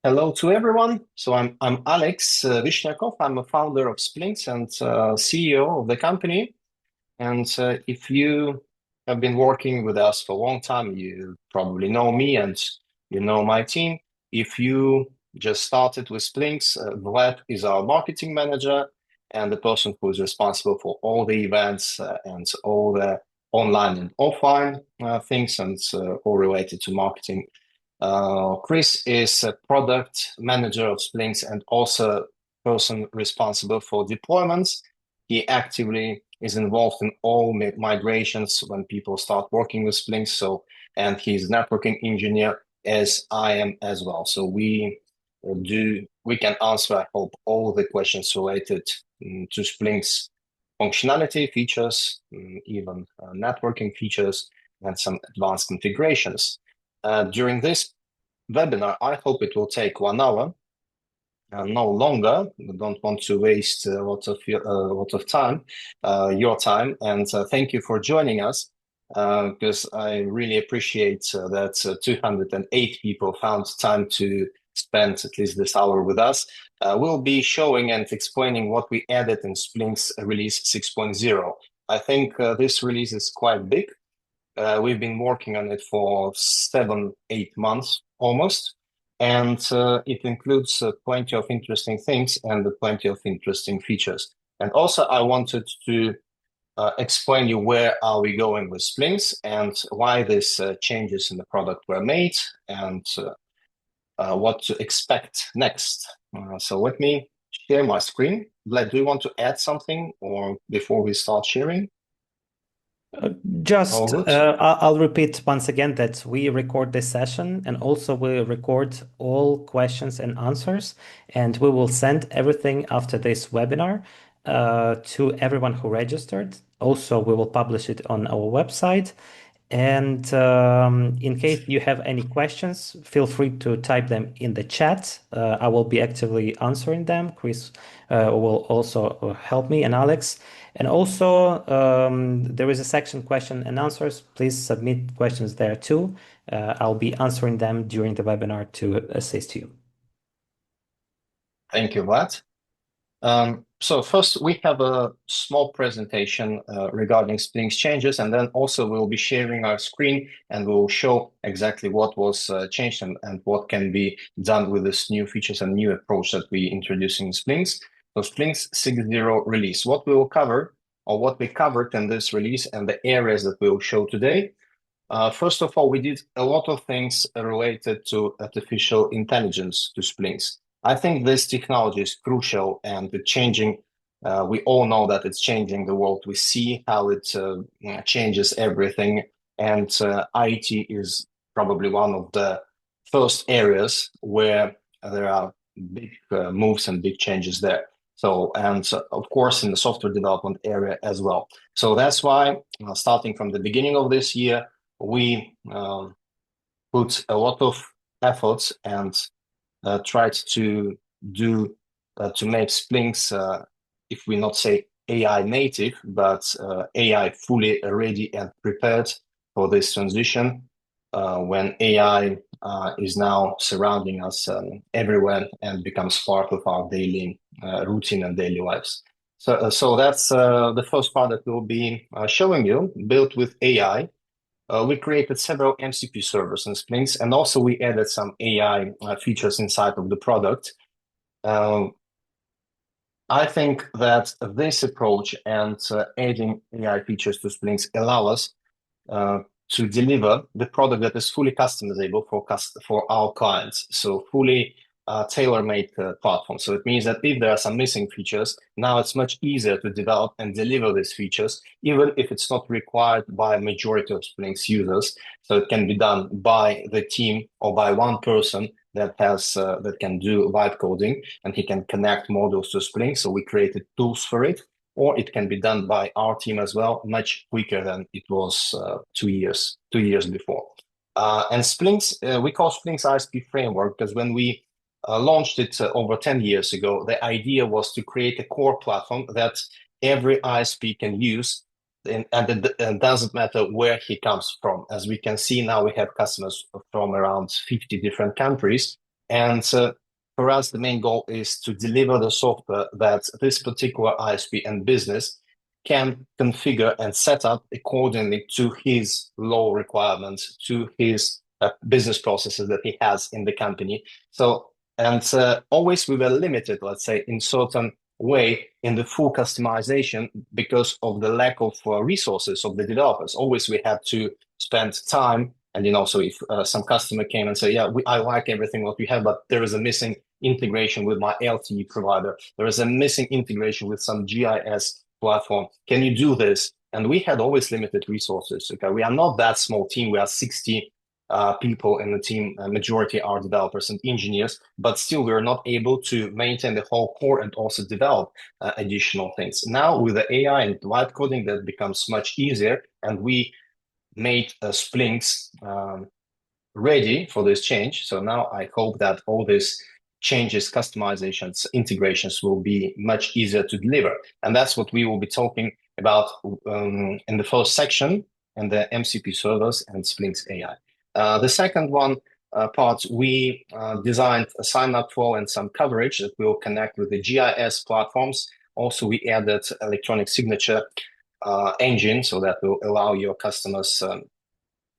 Hello to everyone. So I'm Alex Vishnyakov. I'm a founder of Splynx and CEO of the company. And if you have been working with us for a long time, you probably know me and you know my team. If you just started with Splynx, Vlad is our marketing manager and the person who is responsible for all the events and all the online and offline things and all related to marketing. Chris is a product manager of Splynx and also person responsible for deployments. He actively is involved in all migrations when people start working with Splynx. And he's networking engineer as I am as well. So we can answer, I hope, all the questions related to Splynx functionality, features, even networking features, and some advanced configurations. During this webinar, I hope it will take 1 hour, no longer. We don't want to waste a lot of time, your time, and thank you for joining us. Because I really appreciate that 208 people found time to spend at least this hour with us. We'll be showing and explaining what we added in Splynx release 6.0. I think this release is quite big. We've been working on it for 7, 8 months almost, and it includes plenty of interesting things and plenty of interesting features. And also, I wanted to explain you where are we going with Splynx and why these changes in the product were made and what to expect next. So let me share my screen. Vlad, do you want to add something or before we start sharing? All Just, good? I'll repeat once again that we record this session and also we record all questions and answers, and we will send everything after this webinar to everyone who registered. Also, we will publish it on our website. And in case you have any questions, feel free to type them in the chat. I will be actively answering them. Chris will also help me, and Alex. And also, there is a section question and answers. Please submit questions there too. I'll be answering them during the webinar to assist you. Thank you, Vlad. So first, we have a small presentation regarding Splynx changes, and then also we'll be sharing our screen and we'll show exactly what was changed and what can be done with this new features and new approach that we introduced in Splynx. So Splynx 6.0 release, what we will cover or what we covered in this release and the areas that we will show today. First of all, we did a lot of things related to artificial intelligence to Splynx. I think this technology is crucial and changing. We all know that it's changing the world. We see how it changes everything. And IT is probably one of the first areas where there are big moves and big changes there. And of course, in the software development area as well. So that's why, starting from the beginning of this year, we put a lot of efforts and tried to do to make Splynx, if we not say AI native, but AI fully ready and prepared for this transition when AI is now surrounding us everywhere and becomes part of our daily routine and daily lives. So that's the first part that we'll be showing you, built with AI. We created several MCP servers in Splynx, and also we added some AI features inside of the product. I think that this approach and adding AI features to Splynx allow us to deliver the product that is fully customizable for our clients. So fully tailor-made platform. So it means that if there are some missing features, now it's much easier to develop and deliver these features, even if it's not required by a majority of Splynx users. So it can be done by the team or by one person that can do vibe coding, and he can connect modules to Splynx. So we created tools for it, or it can be done by our team as well, much quicker than it was 2 years before. And Splynx, we call Splynx ISP framework because when we launched it over 10 years ago, the idea was to create a core platform that every ISP can use, and it doesn't matter where he comes from. As we can see now, we have customers from around 50 different countries, And for us, the main goal is to deliver the software that this particular ISP and business can configure and set up accordingly to his law requirements, to his business processes that he has in the company. So, and always we were limited, let's say, in certain way in the full customization because of the lack of resources of the developers. Always we had to spend time. And so if some customer came and say, yeah, I like everything what we have, but there is a missing integration with my LTE provider. There is a missing integration with some GIS platform. Can you do this? And we had always limited resources. Okay, we are not that small team. We are 60 people in the team. Majority are developers and engineers, but still we are not able to maintain the whole core and also develop additional things. Now with the AI and live coding, that becomes much easier, and we made Splynx ready for this change. So now I hope that all these changes, customizations, integrations will be much easier to deliver. And that's what we will be talking about in the first section, in the MCP servers and Splynx AI. The second one part, we designed a sign-up flow and some coverage that will connect with the GIS platforms. Also, we added electronic signature engine, so that will allow your customers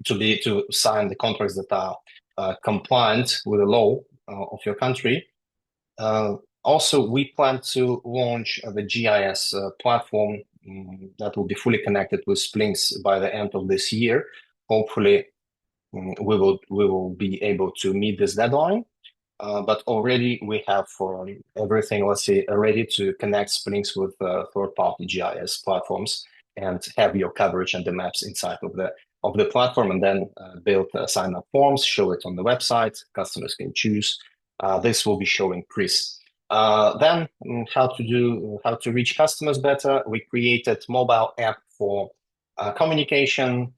to sign the contracts that are compliant with the law of your country. Also, we plan to launch the GIS platform that will be fully connected with Splynx by the end of this year. Hopefully, we will be able to meet this deadline. But already we have everything, let's say, ready to connect Splynx with third-party GIS platforms and have your coverage and the maps inside of the platform, and then build sign-up forms, show it on the website. Customers can choose. This will be showing Chris. Then how to reach customers better. We created mobile app for communication.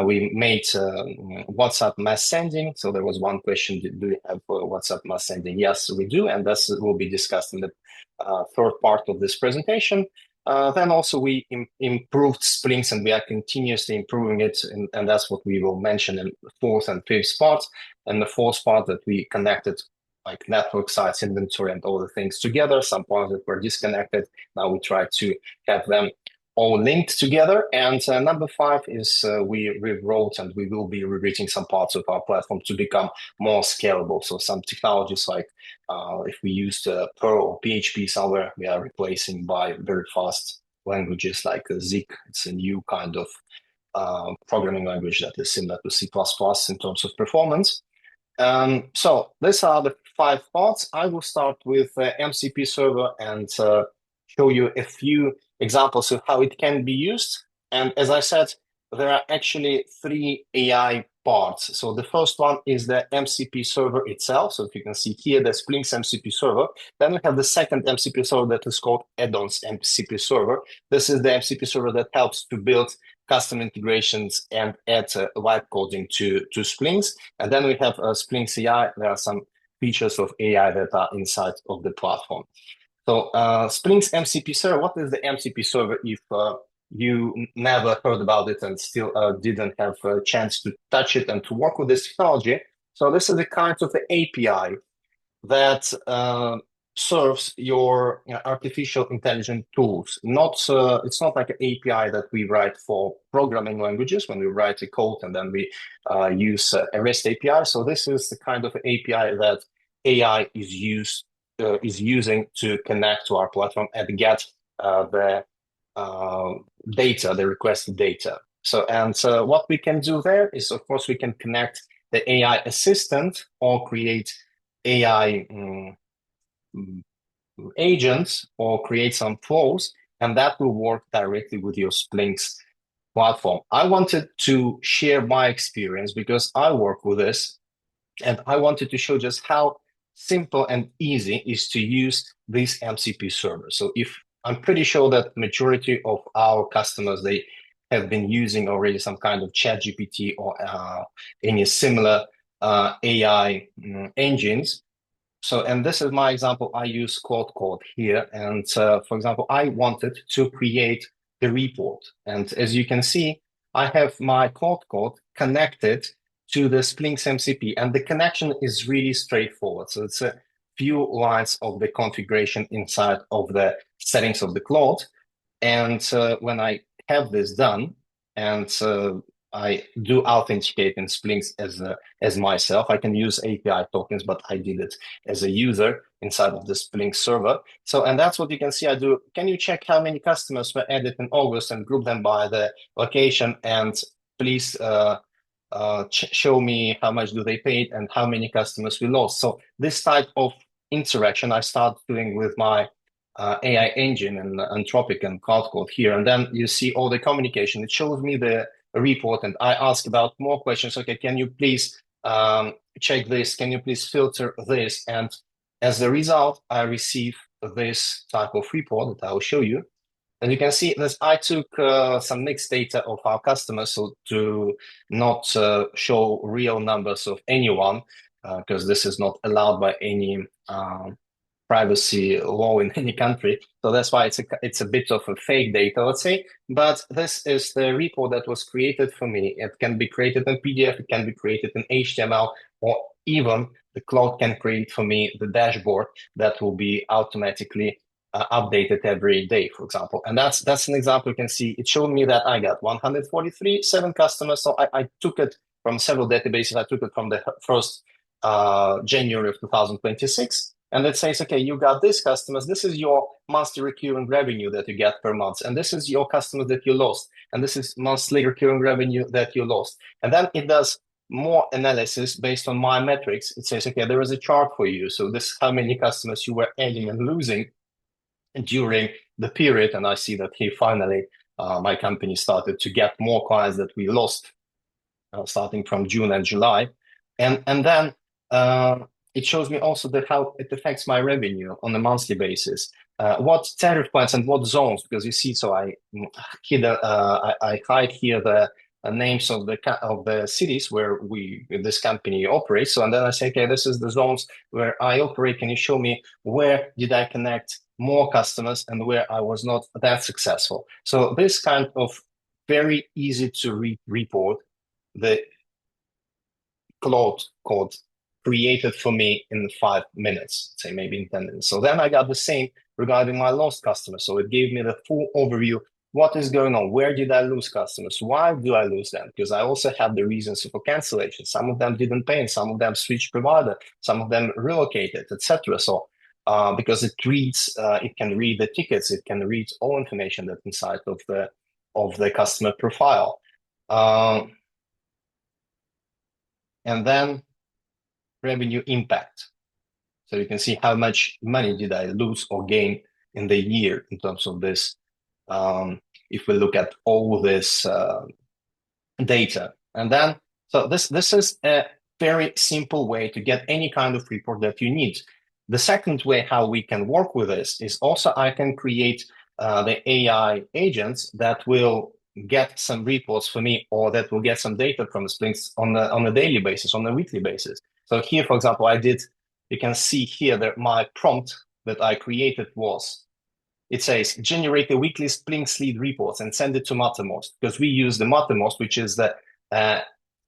We made WhatsApp mass sending. So there was one question: do you have WhatsApp mass sending? Yes, we do, and this will be discussed in the third part of this presentation. Then also we improved Splynx, and we are continuously improving it, and that's what we will mention in the fourth and fifth part. And the fourth part, that we connected like network sites, inventory, and all the things together. Some parts that were disconnected, now we try to have them all linked together. And number 5 is we rewrote, and we will be rewriting some parts of our platform to become more scalable. So some technologies like if we used Perl or PHP somewhere, we are replacing by very fast languages like Zik. It's a new kind of programming language that is similar to C++ in terms of performance. So these are the 5 parts. I will start with MCP server and show you a few examples of how it can be used. And as I said, there are actually 3 AI parts. So the first one is the MCP server itself. So if you can see here, the Splynx MCP server. Then we have the second MCP server that is called add-ons MCP server. This is the MCP server that helps to build custom integrations and add live coding to Splynx. And then we have Splynx AI. There are some features of AI that are inside of the platform. So Splynx MCP server, what is the MCP server if you never heard about it and still didn't have a chance to touch it and to work with this technology? So this is the kind of the API that serves your artificial intelligence tools. It's not like an API that we write for programming languages when we write a code and then we use a REST API. So this is the kind of API that AI is using to connect to our platform and get the data, the requested data. So what we can do there is, of course, we can connect the AI assistant or create AI agents or create some flows, and that will work directly with your Splynx platform. I wanted to share my experience because I work with this, and I wanted to show just how simple and easy is to use this MCP server. So if I'm pretty sure that majority of our customers, they have been using already some kind of ChatGPT or any similar AI engines. So, and this is my example. I use Claude Code here. And for example, I wanted to create the report. And as you can see, I have my Claude Code connected to the Splynx MCP, and the connection is really straightforward. So it's a few lines of the configuration inside of the settings of the cloud. And when I have this done, and I do authenticate in Splynx as myself, I can use API tokens, but I did it as a user inside of the Splynx server. So, and that's what you can see I do. Can you check how many customers were added in August and group them by the location? And please show me how much do they paid and how many customers we lost. So this type of interaction I start doing with my AI engine and Anthropic and Cloud Code here. And then you see all the communication. It shows me the report and I ask about more questions. Okay, can you please check this? Can you please filter this? And as a result, I receive this type of report that I will show you. And you can see that I took some mixed data of our customers, so to not show real numbers of anyone, because this is not allowed by any privacy law in any country. So that's why it's a bit of a fake data, let's say. But this is the report that was created for me. It can be created in PDF, it can be created in HTML, or even the cloud can create for me the dashboard that will be automatically updated every day, for example. And that's an example. You can see it showed me that I got 143, 7 customers. So I took it from several databases. I took it from the first January of 2026. And it says, okay, you got these customers. This is your monthly recurring revenue that you get per month. And this is your customers that you lost. And this is monthly recurring revenue that you lost. And then it does more analysis based on my metrics. It says, okay, there is a chart for you. So this is how many customers you were adding and losing during the period. And I see that here finally, my company started to get more clients that we lost starting from June and July. And then it shows me also how it affects my revenue on a monthly basis. What tariff plans and what zones, because you see, so I hide here the names of the cities where this company operates. So and then I say, okay, this is the zones where I operate. Can you show me where did I connect more customers and where I was not that successful? So this kind of very easy to report, the cloud code created for me in 5 minutes, say maybe in 10 minutes. So then I got the same regarding my lost customers. So it gave me the full overview. What is going on? Where did I lose customers? Why do I lose them? Because I also have the reasons for cancellation. Some of them didn't pay, and some of them switched provider, some of them relocated, etc. So because it can read the tickets, it can read all information that's inside of the customer profile. And then revenue impact. So you can see how much money did I lose or gain in the year in terms of this. If we look at all this data, and then so this is a very simple way to get any kind of report that you need. The second way how we can work with this is also I can create the AI agents that will get some reports for me, or that will get some data from Splynx on a daily basis, on a weekly basis. So here, for example, you can see here that my prompt that I created was, it says, generate a weekly Splynx lead reports and send it to Mattermost, because we use the Mattermost, which is the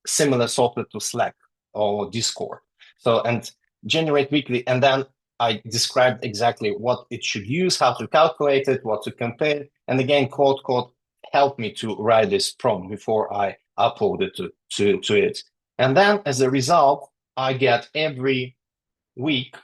similar software to Slack or Discord. So, and generate weekly, and then I described exactly what it should use, how to calculate it, what to compare. And again, Cloud Code helped me to write this prompt before I upload it to it. And then as a result, I get every week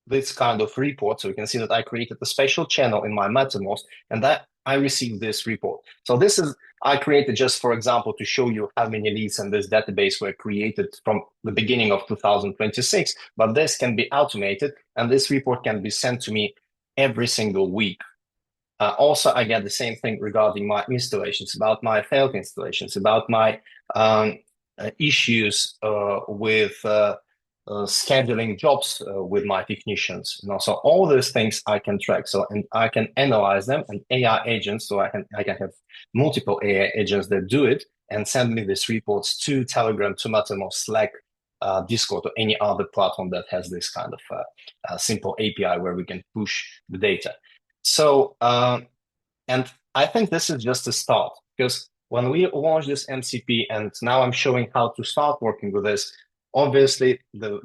this kind of report. So you can see that I created a special channel in my Mattermost, and that I received this report. So this is, I created just, for example, to show you how many leads in this database were created from the beginning of 2026, but this can be automated, and this report can be sent to me every single week. Also, I get the same thing regarding my installations, about my failed installations, about my issues with scheduling jobs with my technicians. So all those things I can track. So and I can analyze them, and AI agents. So I can have multiple AI agents that do it and send me these reports to Telegram, to Mattermost, Slack, Discord, or any other platform that has this kind of simple API where we can push the data. So, and I think this is just a start, because when we launch this MCP, and now I'm showing how to start working with this, obviously the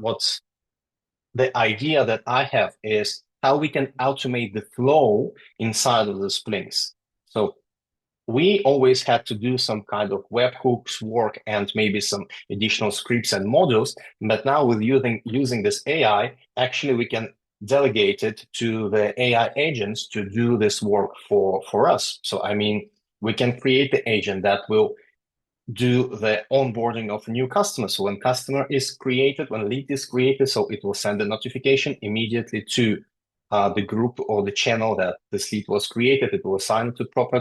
idea that I have is how we can automate the flow inside of the Splynx. So we always had to do some kind of webhooks work and maybe some additional scripts and modules. But now with using this AI, actually we can delegate it to the AI agents to do this work for us. So I mean, we can create the agent that will do the onboarding of new customers. So when customer is created, when lead is created, so it will send a notification immediately to the group or the channel that this lead was created. It will assign it to proper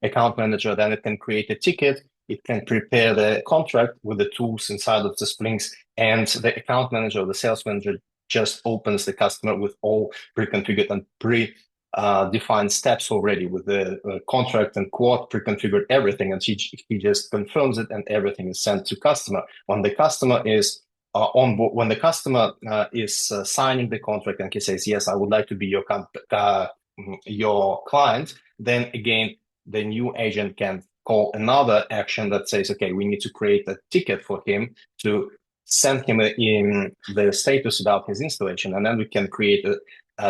account manager. Then it can create a ticket. It can prepare the contract with the tools inside of the Splynx, and the account manager or the sales manager just opens the customer with all pre-configured and defined steps already with the contract and quote pre-configured everything, and he just confirms it, and everything is sent to customer. When the customer is on board, when the customer is signing the contract and he says, yes, I would like to be your client, then again, the new agent can call another action that says, okay, we need to create a ticket for him to send him in the status about his installation, and then we can create a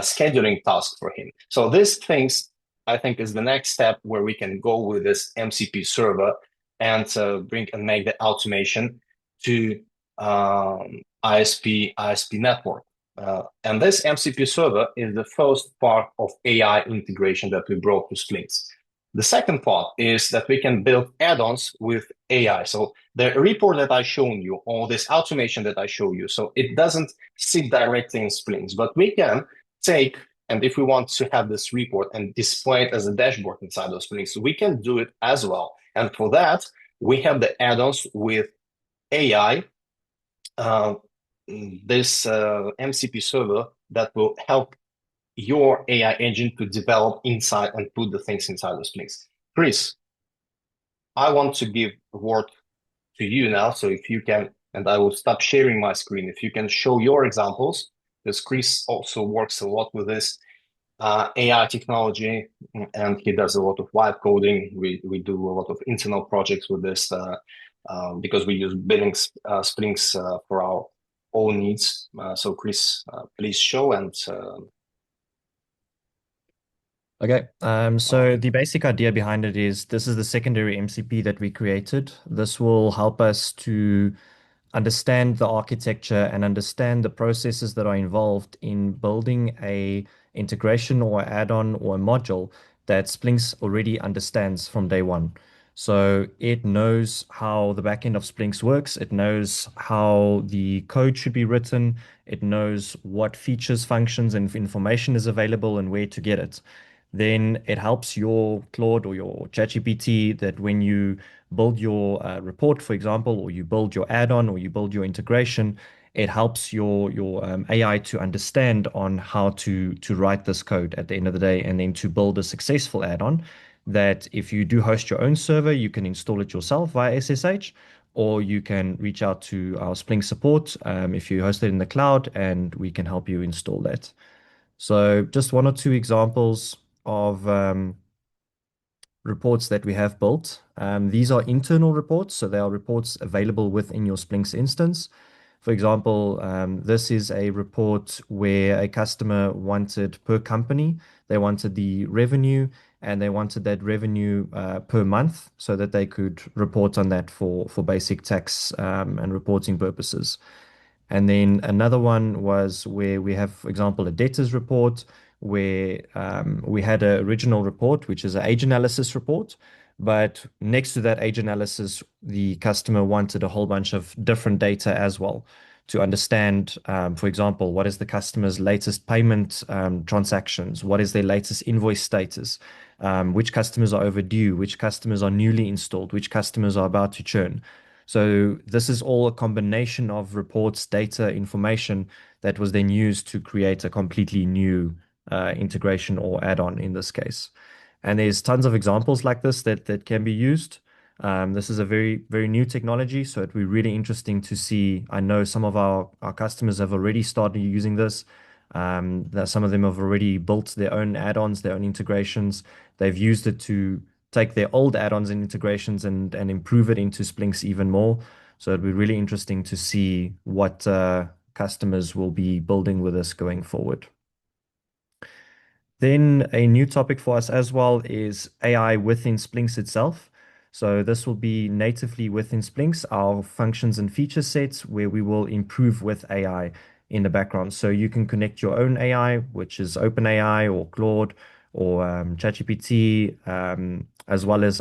scheduling task for him. So these things, I think, is the next step where we can go with this MCP server and bring and make the automation to ISP network. And this MCP server is the first part of AI integration that we brought to Splynx. The second part is that we can build add-ons with AI. So the report that I shown you, or this automation that I show you, so it doesn't sit directly in Splynx, but we can take, and if we want to have this report and display it as a dashboard inside those Splynx, we can do it as well. And for that, we have the add-ons with AI, this MCP server that will help your AI engine to develop inside and put the things inside the Splynx. Chris, I want to give a word to you now. So if you can, and I will stop sharing my screen, if you can show your examples, because Chris also works a lot with this AI technology, and he does a lot of vibe coding. We do a lot of internal projects with this because we use Splynx for our own needs. So Chris, please show and Okay, so the basic idea behind it is this is the secondary MCP that we created. This will help us to understand the architecture and understand the processes that are involved in building a integration or add-on or a module that Splynx already understands from day one. So it knows how the backend of Splynx works. It knows how the code should be written. It knows what features, functions, and information is available and where to get it. Then it helps your Claude or your ChatGPT that when you build your report, for example, or you build your add-on or you build your integration, it helps your AI to understand on how to write this code at the end of the day, and then to build a successful add-on that if you do host your own server, you can install it yourself via SSH, or you can reach out to our Splynx support if you host it in the cloud, and we can help you install that. So just one or two examples of reports that we have built. These are internal reports, so they are reports available within your Splynx instance. For example, this is a report where a customer wanted per company, they wanted the revenue, and they wanted that revenue per month so that they could report on that for basic tax and reporting purposes. And then another one was where we have, for example, a debtors report where we had an original report, which is an age analysis report. But next to that age analysis, the customer wanted a whole bunch of different data as well to understand, for example, what is the customer's latest payment transactions? What is their latest invoice status? Which customers are overdue? Which customers are newly installed? Which customers are about to churn? So this is all a combination of reports, data, information that was then used to create a completely new integration or add-on in this case. And there's tons of examples like this that can be used. This is a very, very new technology, so it'll be really interesting to see. I know some of our customers have already started using this. That some of them have already built their own add-ons, their own integrations. They've used it to take their old add-ons and integrations and improve it into Splynx even more. So it'd be really interesting to see what customers will be building with us going forward. Then a new topic for us as well is AI within Splynx itself. So this will be natively within Splynx, our functions and feature sets where we will improve with AI in the background. So you can connect your own AI, which is OpenAI or Claude or ChatGPT, as well as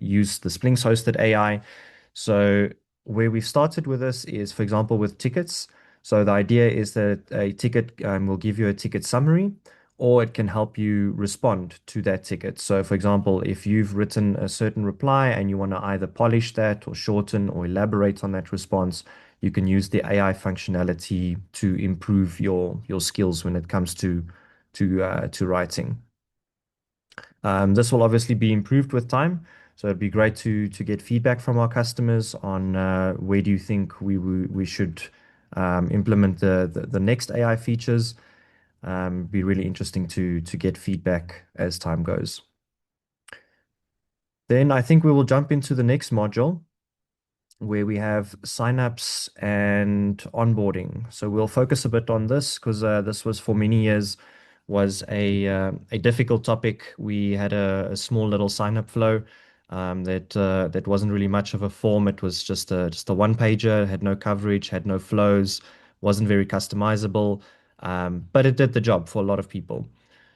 use the Splynx hosted AI. So where we've started with this is, for example, with tickets. So the idea is that a ticket will give you a ticket summary, or it can help you respond to that ticket. So, for example, if you've written a certain reply and you want to either polish that or shorten or elaborate on that response, you can use the AI functionality to improve your skills when it comes to writing. This will obviously be improved with time. So it'd be great to get feedback from our customers on where do you think we should implement the next AI features. Be really interesting to get feedback as time goes. Then I think we will jump into the next module where we have signups and onboarding. So we'll focus a bit on this because this was for many years was a difficult topic. We had a small little sign up flow that wasn't really much of a form. It was just a one pager, had no coverage, had no flows, wasn't very customizable, but it did the job for a lot of people.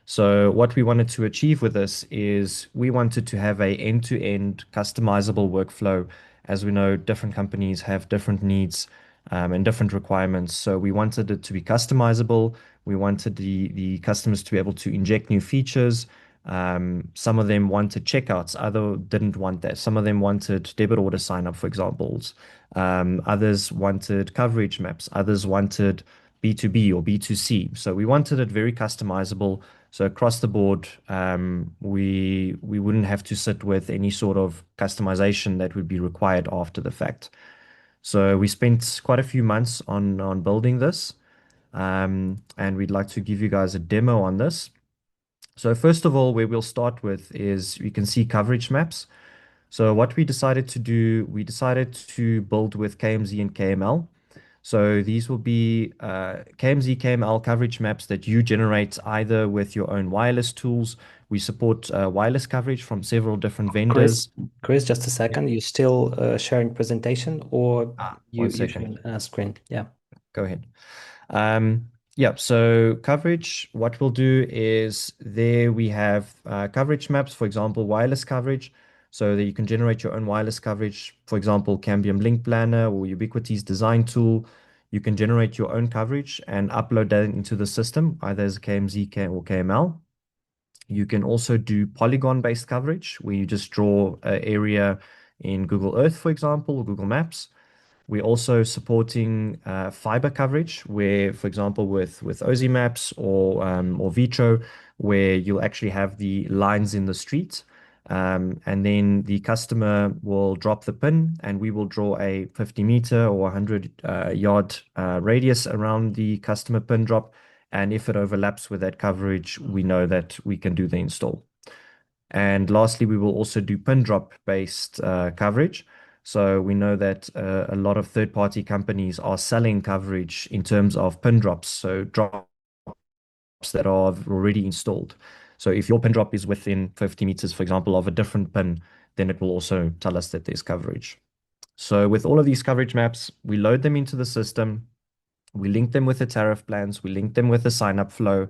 So what we wanted to achieve with this is we wanted to have a end-to-end customizable workflow. As we know, different companies have different needs and different requirements. So we wanted it to be customizable. We wanted the customers to be able to inject new features. Some of them wanted checkouts, others didn't want that. Some of them wanted debit order sign up, for examples. Others wanted coverage maps. Others wanted B2B or B2C. So we wanted it very customizable. So across the board, we wouldn't have to sit with any sort of customization that would be required after the fact. So we spent quite a few months on building this, and we'd like to give you guys a demo on this. So first of all, where we'll start with is you can see coverage maps. So what we decided to do, we decided to build with KMZ and KML. So these will be KMZ, KML coverage maps that you generate either with your own wireless tools. We support wireless coverage from several different vendors. Chris, just a second. You still sharing presentation or One you second. sharing a screen? Yeah. Go ahead. Yeah, so coverage, what we'll do is there we have coverage maps, for example, wireless coverage, so that you can generate your own wireless coverage. For example, Cambium Link Planner or Ubiquity's design tool. You can generate your own coverage and upload that into the system, either as KMZ or KML. You can also do polygon-based coverage, where you just draw an area in Google Earth, for example, or Google Maps. We're also supporting fiber coverage, where, for example, with Aussie Maps or Vitro, where you'll actually have the lines in the street, and then the customer will drop the pin, and we will draw a 50-meter or 100-yard radius around the customer pin drop. And if it overlaps with that coverage, we know that we can do the install. And lastly, we will also do pin drop based coverage. So we know that a lot of third-party companies are selling coverage in terms of pin drops, so drops that are already installed. So if your pin drop is within 50 meters, for example, of a different pin, then it will also tell us that there's coverage. So with all of these coverage maps, we load them into the system. We link them with the tariff plans. We link them with the sign-up flow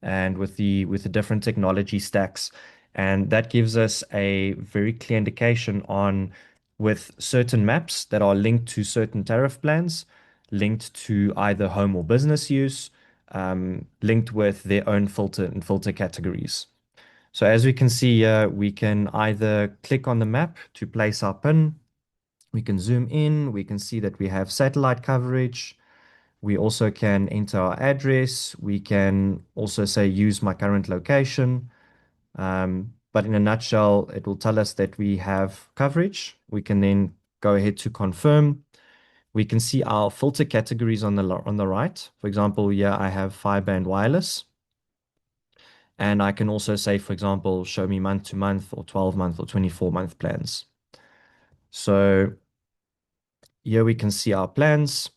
and with the different technology stacks. And that gives us a very clear indication on with certain maps that are linked to certain tariff plans, linked to either home or business use, linked with their own filter and filter categories. So as we can see here, we can either click on the map to place our pin. We can zoom in. We can see that we have satellite coverage. We also can enter our address. We can also say use my current location. But in a nutshell, it will tell us that we have coverage. We can then go ahead to confirm. We can see our filter categories on the right. For example, here I have fiber and wireless. And I can also say, for example, show me month to month or 12-month or 24-month plans. So here we can see our plans.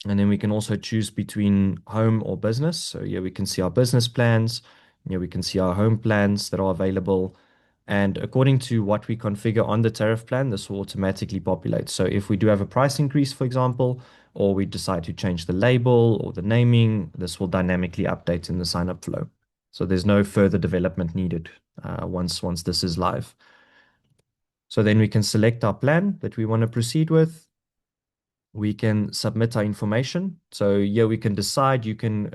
And then we can also choose between home or business. So here we can see our business plans. Here we can see our home plans that are available. And according to what we configure on the tariff plan, this will automatically populate. So if we do have a price increase, for example, or we decide to change the label or the naming, this will dynamically update in the sign-up flow. So there's no further development needed once this is live. So then we can select our plan that we want to proceed with. We can submit our information. So here we can decide, you can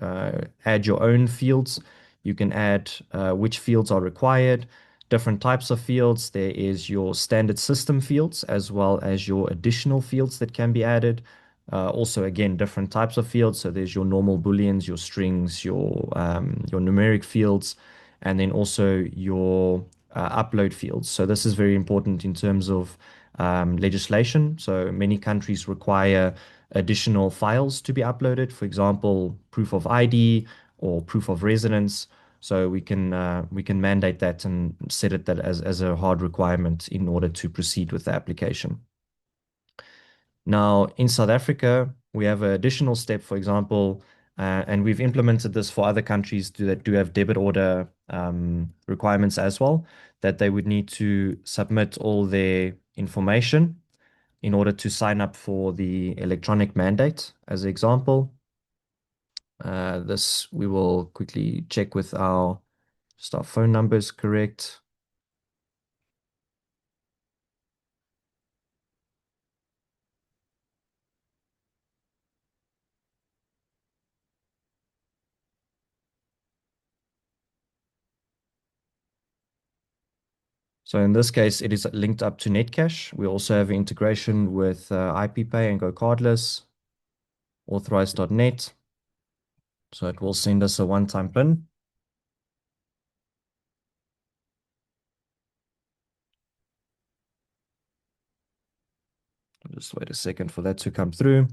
add your own fields. You can add which fields are required, different types of fields. There is your standard system fields as well as your additional fields that can be added. Also, again, different types of fields. So there's your normal Booleans, your strings, your numeric fields, and then also your upload fields. So this is very important in terms of legislation. So many countries require additional files to be uploaded, for example, proof of ID or proof of residence. So we can mandate that and set it that as a hard requirement in order to proceed with the application. Now, in South Africa, we have an additional step, for example, and we've implemented this for other countries that do have debit order requirements as well, that they would need to submit all their information in order to sign up for the electronic mandate, as an example. This we will quickly check with our phone numbers correct. So in this case, it is linked up to Netcash. We also have integration with IPPay and Go Cardless, authorized.net. So it will send us a one-time PIN. Just wait a second for that to come through.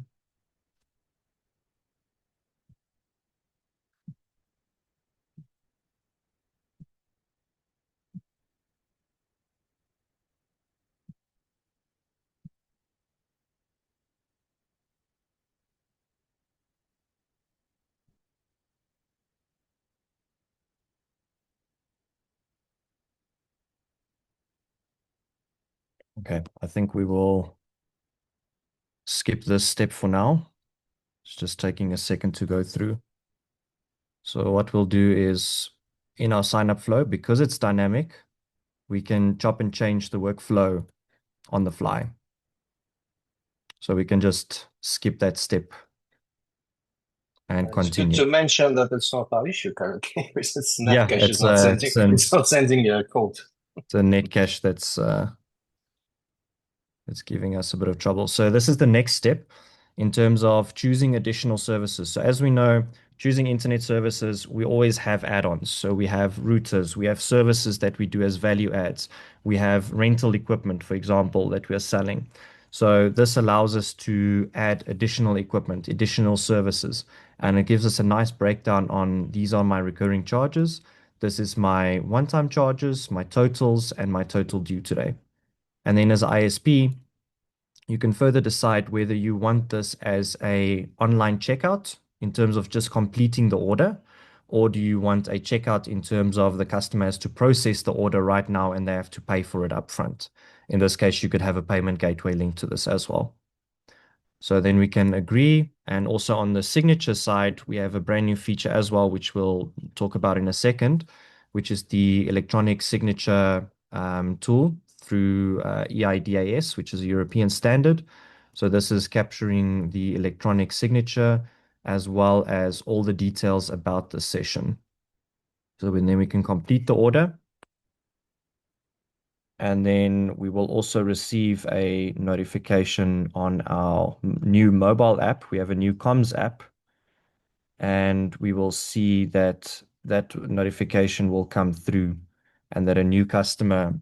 Okay, I think we will skip this step for now. It's just taking a second to go through. So what we'll do is in our sign up flow, because it's dynamic, we can chop and change the workflow on the fly. So we can just skip that step and continue. It's good to mention that it's not our issue currently. Yeah, Netcash is not sending, it's not sending a code. It's a Netcash that's giving us a bit of trouble. So this is the next step in terms of choosing additional services. So as we know, choosing internet services, we always have add-ons. So we have routers, we have services that we do as value adds. We have rental equipment, for example, that we are selling. So this allows us to add additional equipment, additional services, and it gives us a nice breakdown on these are my recurring charges. This is my one-time charges, my totals, and my total due today. And then as ISP, you can further decide whether you want this as a online checkout in terms of just completing the order, or do you want a checkout in terms of the customer has to process the order right now and they have to pay for it upfront. In this case, you could have a payment gateway linked to this as well. So then we can agree. And also on the signature side, we have a brand new feature as well, which we'll talk about in a second, which is the electronic signature tool through EIDAS, which is a European standard. So this is capturing the electronic signature as well as all the details about the session. So then we can complete the order. And then we will also receive a notification on our new mobile app. We have a new comms app, and we will see that that notification will come through and that a new customer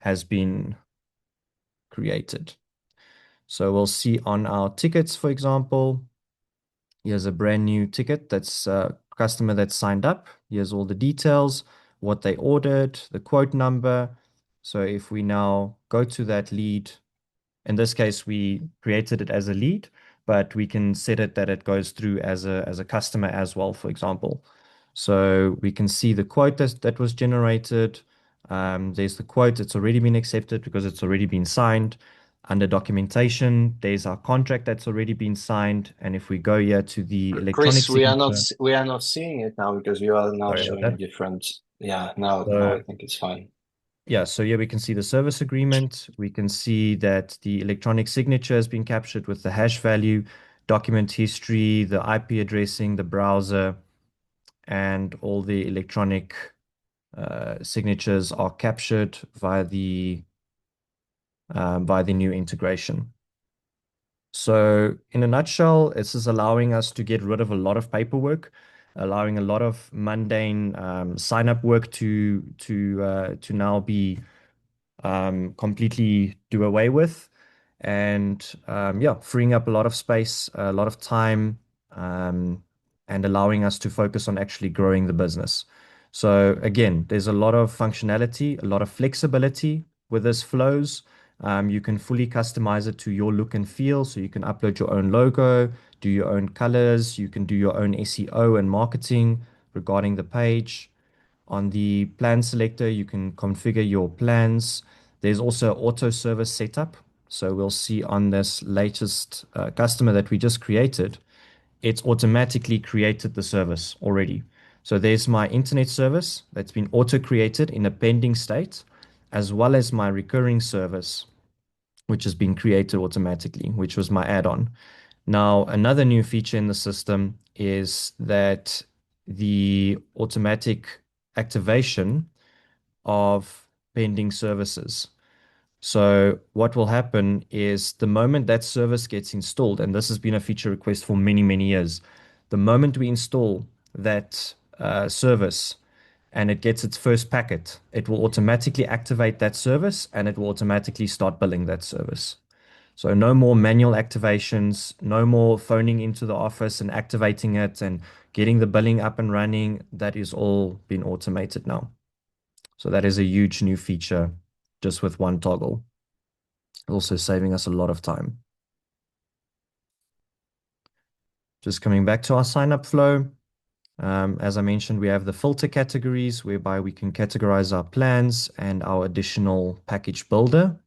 has been created. So we'll see on our tickets, for example, here's a brand new ticket that's customer that signed up. Here's all the details, what they ordered, the quote number. So if we now go to that lead, in this case, we created it as a lead, but we can set it that it goes through as a customer as well, for example. So we can see the quote that was generated. There's the quote. It's already been accepted because it's already been signed. Under documentation, there's our contract that's already been signed. And if we go here to the electronic Chris, signature, we are not seeing it now because you are now sorry about showing that. different. Yeah, now I So think it's fine. yeah, so here we can see the service agreement. We can see that the electronic signature has been captured with the hash value, document history, the IP addressing, the browser, and all the electronic signatures are captured via the new integration. So in a nutshell, this is allowing us to get rid of a lot of paperwork, allowing a lot of mundane sign-up work to now be completely do away with, and yeah, freeing up a lot of space, a lot of time, um, and allowing us to focus on actually growing the business. So again, there's a lot of functionality, a lot of flexibility with this flows. You can fully customize it to your look and feel. So you can upload your own logo, do your own colors, you can do your own SEO and marketing regarding the page. On the plan selector, you can configure your plans. There's also auto service setup. So we'll see on this latest customer that we just created, it's automatically created the service already. So there's my internet service that's been auto created in a pending state, as well as my recurring service, which has been created automatically, which was my add-on. Now, another new feature in the system is that the automatic activation of pending services. So what will happen is the moment that service gets installed, and this has been a feature request for many, many years, the moment we install that service and it gets its first packet, it will automatically activate that service and it will automatically start billing that service. So no more manual activations, no more phoning into the office and activating it and getting the billing up and running. That is all been automated now. So that is a huge new feature just with one toggle, also saving us a lot of time. Just coming back to our sign up flow. As I mentioned, we have the filter categories whereby we can categorize our plans and our additional package builder.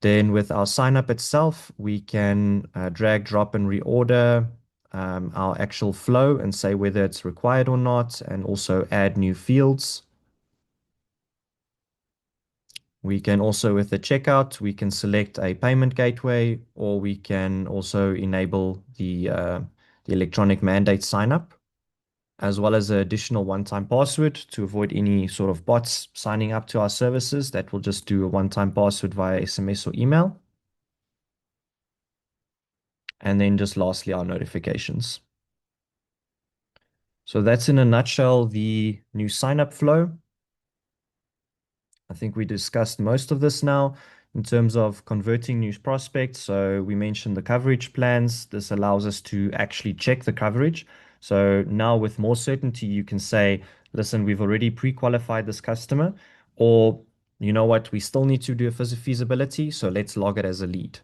Then with our sign up itself, we can drag, drop, and reorder our actual flow and say whether it's required or not, and also add new fields. We can also, with the checkout, we can select a payment gateway, or we can also enable the electronic mandate sign up, as well as an additional one-time password to avoid any sort of bots signing up to our services. That will just do a one-time password via SMS or email. And then just lastly, our notifications. So that's in a nutshell the new sign-up flow. I think we discussed most of this now in terms of converting new prospects. So we mentioned the coverage plans. This allows us to actually check the coverage. So now with more certainty, you can say, listen, we've already pre-qualified this customer, or you know what, we still need to do a feasibility. So let's log it as a lead.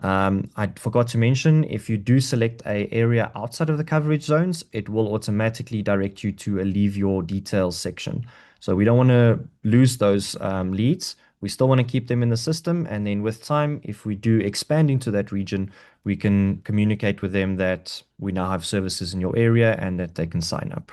I forgot to mention, if you do select a area outside of the coverage zones, it will automatically direct you to a leave your details section. So we don't want to lose those leads. We still want to keep them in the system. And then with time, if we do expand into that region, we can communicate with them that we now have services in your area and that they can sign up.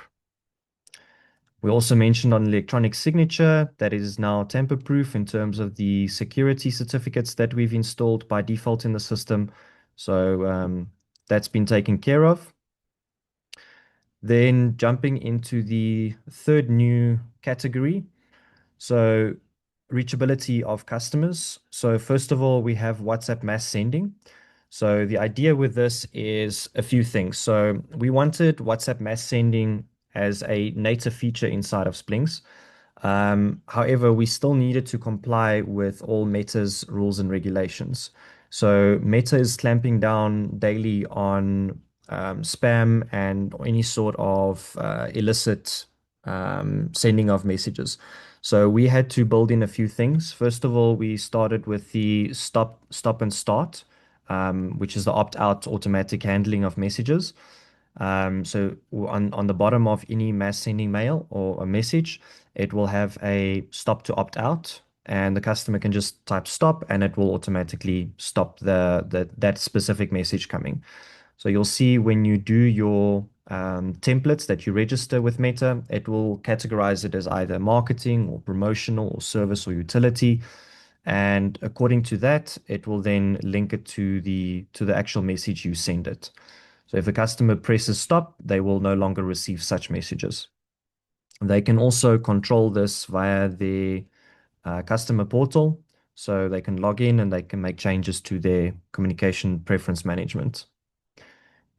We also mentioned on electronic signature that it is now tamper-proof in terms of the security certificates that we've installed by default in the system. So that's been taken care of. Then jumping into the third new category. So reachability of customers. So first of all, we have WhatsApp mass sending. So the idea with this is a few things. So we wanted WhatsApp mass sending as a native feature inside of Splynx. However, we still needed to comply with all Meta's rules and regulations. So Meta is clamping down daily on spam and any sort of illicit sending of messages. So we had to build in a few things. First of all, we started with the stop and start, which is the opt-out automatic handling of messages. So on the bottom of any mass sending mail or a message, it will have a stop to opt out, and the customer can just type stop, and it will automatically stop that specific message coming. So you'll see when you do your templates that you register with Meta, it will categorize it as either marketing or promotional or service or utility. And according to that, it will then link it to the actual message you send it. So if a customer presses stop, they will no longer receive such messages. They can also control this via the customer portal. So they can log in and they can make changes to their communication preference management.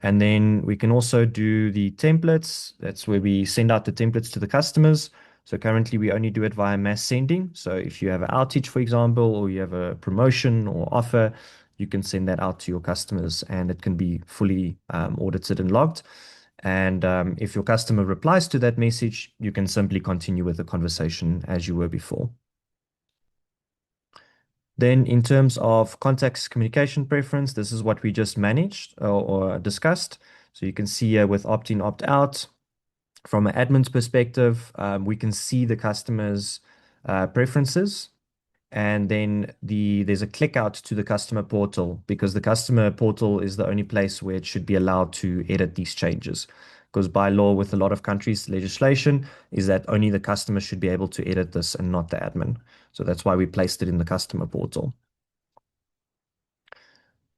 And then we can also do the templates. That's where we send out the templates to the customers. So currently we only do it via mass sending. So if you have an outage, for example, or you have a promotion or offer, you can send that out to your customers and it can be fully audited and logged. And if your customer replies to that message, you can simply continue with the conversation as you were before. Then in terms of context communication preference, this is what we just managed or discussed. So you can see here with opt-in, opt-out. From an admin's perspective, we can see the customer's preferences. And then there's a click out to the customer portal because the customer portal is the only place where it should be allowed to edit these changes. Because by law, with a lot of countries, legislation is that only the customer should be able to edit this and not the admin. So that's why we placed it in the customer portal.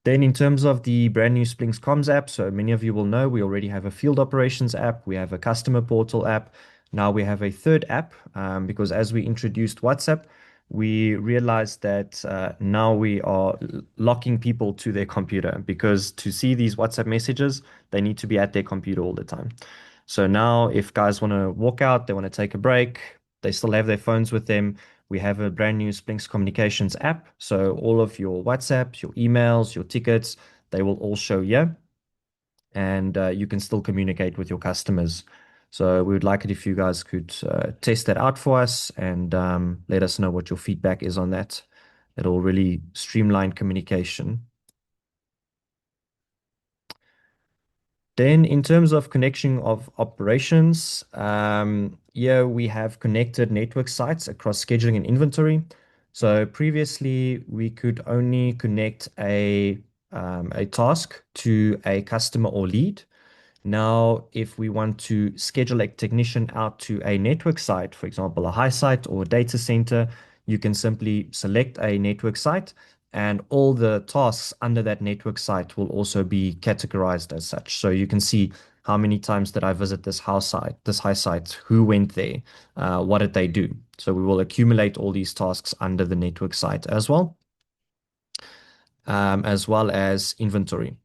Then in terms of the brand new Splynx Comms app, so many of you will know we already have a field operations app, we have a customer portal app. Now we have a third app because as we introduced WhatsApp, we realized that now we are locking people to their computer because to see these WhatsApp messages, they need to be at their computer all the time. So now if guys want to walk out, they want to take a break, they still have their phones with them, we have a brand new Splynx Communications app. So all of your WhatsApps, your emails, your tickets, they will all show here. And you can still communicate with your customers. So we would like it if you guys could test that out for us and let us know what your feedback is on that. It'll really streamline communication. Then in terms of connection of operations, here we have connected network sites across scheduling and inventory. So previously we could only connect a task to a customer or lead. Now, if we want to schedule a technician out to a network site, for example, a high site or a data center, you can simply select a network site and all the tasks under that network site will also be categorized as such. So you can see how many times did I visit this house site, this high site, who went there, what did they do. So we will accumulate all these tasks under the network site as well as inventory.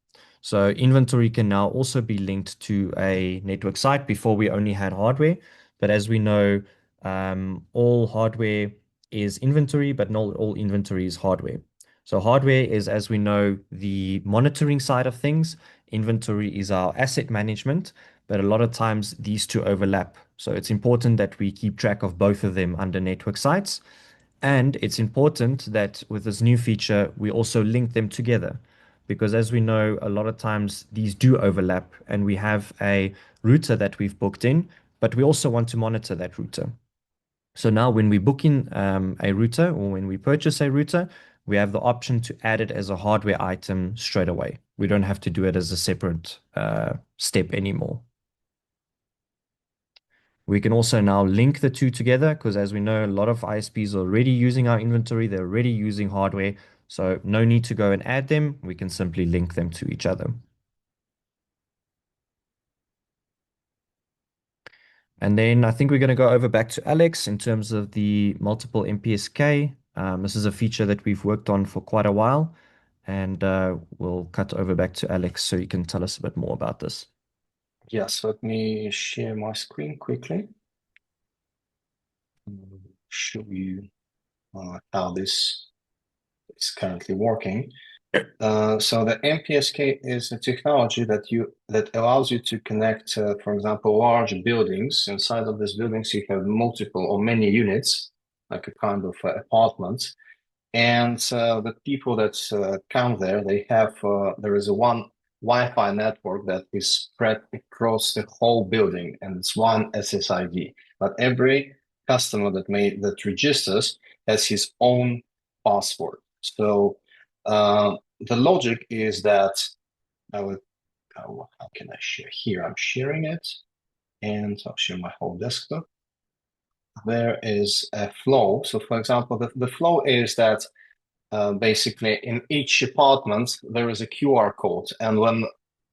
So inventory can now also be linked to a network site. Before we only had hardware, but as we know, all hardware is inventory, but not all inventory is hardware. So hardware is, as we know, the monitoring side of things. Inventory is our asset management, but a lot of times these two overlap. So it's important that we keep track of both of them under network sites. And it's important that with this new feature, we also link them together. Because as we know, a lot of times these do overlap and we have a router that we've booked in, but we also want to monitor that router. So now when we book in a router or when we purchase a router, we have the option to add it as a hardware item straight away. We don't have to do it as a separate step anymore. We can also now link the two together because as we know, a lot of ISPs are already using our inventory. They're already using hardware. So no need to go and add them. We can simply link them to each other. And then I think we're going to go over back to Alex in terms of the multiple MPSK. This is a feature that we've worked on for quite a while. And we'll cut over back to Alex so you can tell us a bit more about this. Yes, let me share my screen quickly. Show you how this is currently working. So the MPSK is a technology that allows you to connect, for example, large buildings. Inside of these buildings, you have multiple or many units, like a kind of apartment. And the people that come there, there is a one Wi-Fi network that is spread across the whole building, and it's one SSID. But every customer that registers has his own password. So the logic is that I would, how can I share here? I'm sharing it, and I'll share my whole desktop. There is a flow. So, for example, the flow is that basically in each apartment there is a QR code, and when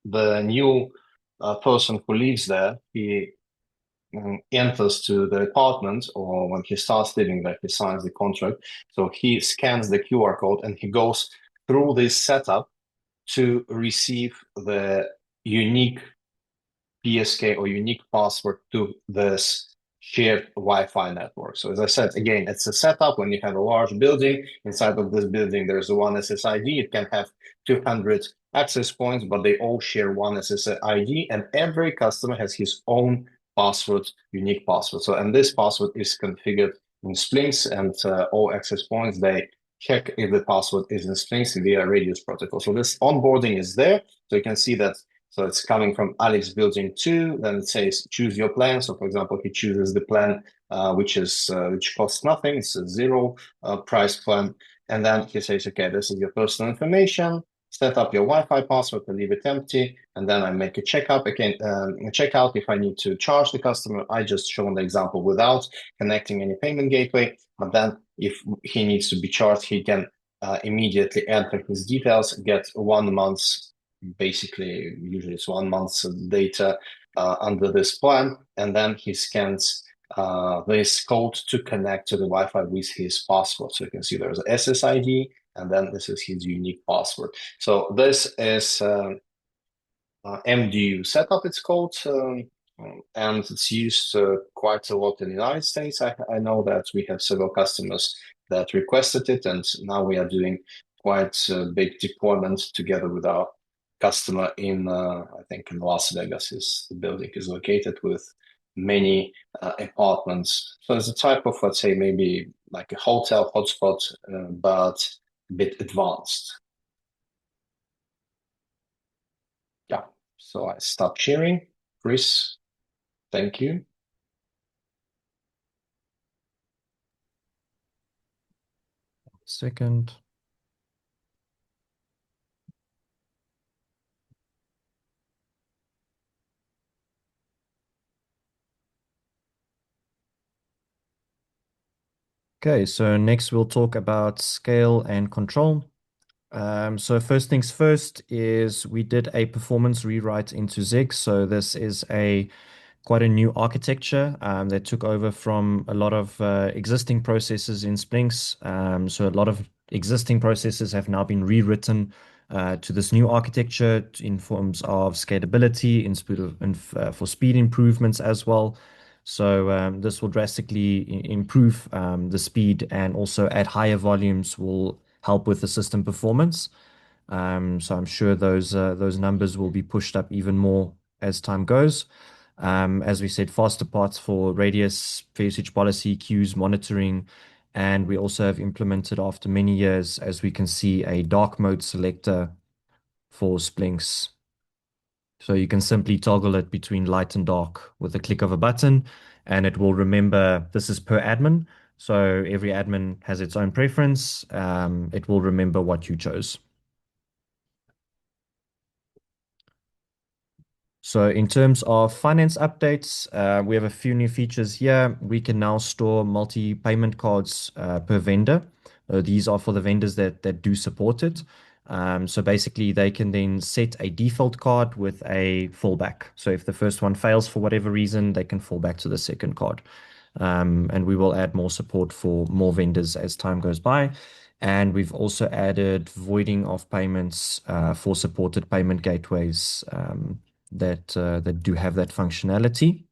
the new person who lives there, he enters to the apartment, or when he starts living there, he signs the contract. So he scans the QR code and he goes through this setup to receive the unique PSK or unique password to this shared Wi-Fi network. So as I said, again, it's a setup. When you have a large building, inside of this building, there's one SSID. It can have 200 access points, but they all share one SSID, and every customer has his own password, unique password. So, and this password is configured in Splynx, and all access points, they check if the password is in Splynx via radius protocol. So this onboarding is there. So you can see that, so it's coming from Alex building 2, then it says choose your plan. So for example, he chooses the plan which costs nothing, it's a zero price plan. And then he says, okay, this is your personal information, set up your Wi-Fi password and leave it empty. And then I make a checkout. Again, checkout if I need to charge the customer. I just shown the example without connecting any payment gateway. But then if he needs to be charged, he can immediately enter his details, get 1 month's, basically usually it's 1 month's data under this plan, and then he scans this code to connect to the Wi-Fi with his password. So you can see there's a SSID, and then this is his unique password. So this is MDU setup, it's called, and it's used quite a lot in the United States. I know that we have several customers that requested it, and now we are doing quite a big deployment together with our customer in, I think in Las Vegas is the building is located, with many apartments. So it's a type of, let's say, maybe like a hotel hotspot, but a bit advanced. Yeah, so I stop sharing. Chris, thank you. Second. Okay, so next we'll talk about scale and control. So first things first is we did a performance rewrite into Zig. So this is quite a new architecture that took over from a lot of existing processes in Splynx. So a lot of existing processes have now been rewritten to this new architecture in forms of scalability for speed improvements as well. So this will drastically improve the speed, and also at higher volumes will help with the system performance. So I'm sure those numbers will be pushed up even more as time goes. As we said, faster parts for radius, fair usage policy, queues, monitoring, and we also have implemented, after many years, as we can see, a dark mode selector for Splynx. So you can simply toggle it between light and dark with a click of a button, and it will remember this is per admin. So every admin has its own preference. It will remember what you chose. So in terms of finance updates, we have a few new features here. We can now store multi-payment cards per vendor. These are for the vendors that do support it. So basically, they can then set a default card with a fallback. So if the first one fails for whatever reason, they can fall back to the second card. And we will add more support for more vendors as time goes by. And we've also added voiding of payments for supported payment gateways that do have that functionality.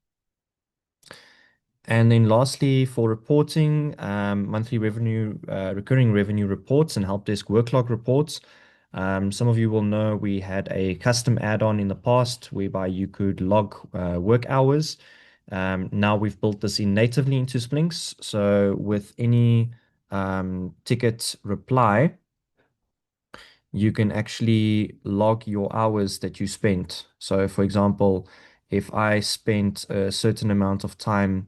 And then lastly, for reporting, monthly revenue, recurring revenue reports and help desk work log reports. Some of you will know we had a custom add-on in the past whereby you could log work hours. Now we've built this in natively into Splynx. So with any ticket reply, you can actually log your hours that you spent. So for example, if I spent a certain amount of time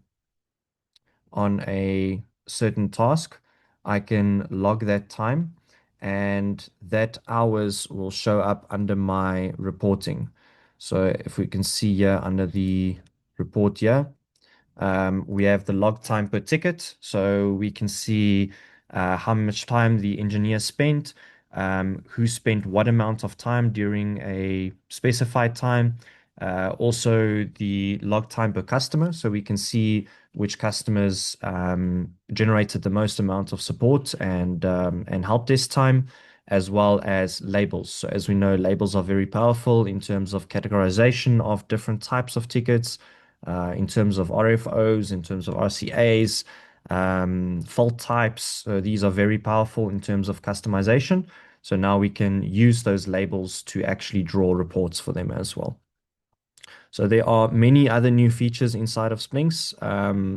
on a certain task, I can log that time and that hours will show up under my reporting. So if we can see here under the report here, we have the log time per ticket, so we can see how much time the engineer spent, who spent what amount of time during a specified time. Also, the log time per customer, so we can see which customers generated the most amount of support and help desk time, as well as labels. So as we know, labels are very powerful in terms of categorization of different types of tickets, in terms of RFOs, in terms of RCAs, fault types. So these are very powerful in terms of customization. So now we can use those labels to actually draw reports for them as well. So there are many other new features inside of Splynx,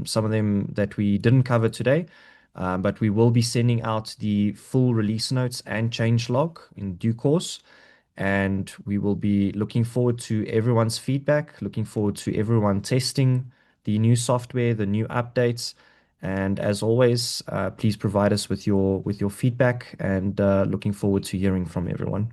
some of them that we didn't cover today, but we will be sending out the full release notes and change log in due course. And we will be looking forward to everyone's feedback, looking forward to everyone testing the new software, the new updates. And as always, please provide us with your feedback and looking forward to hearing from everyone.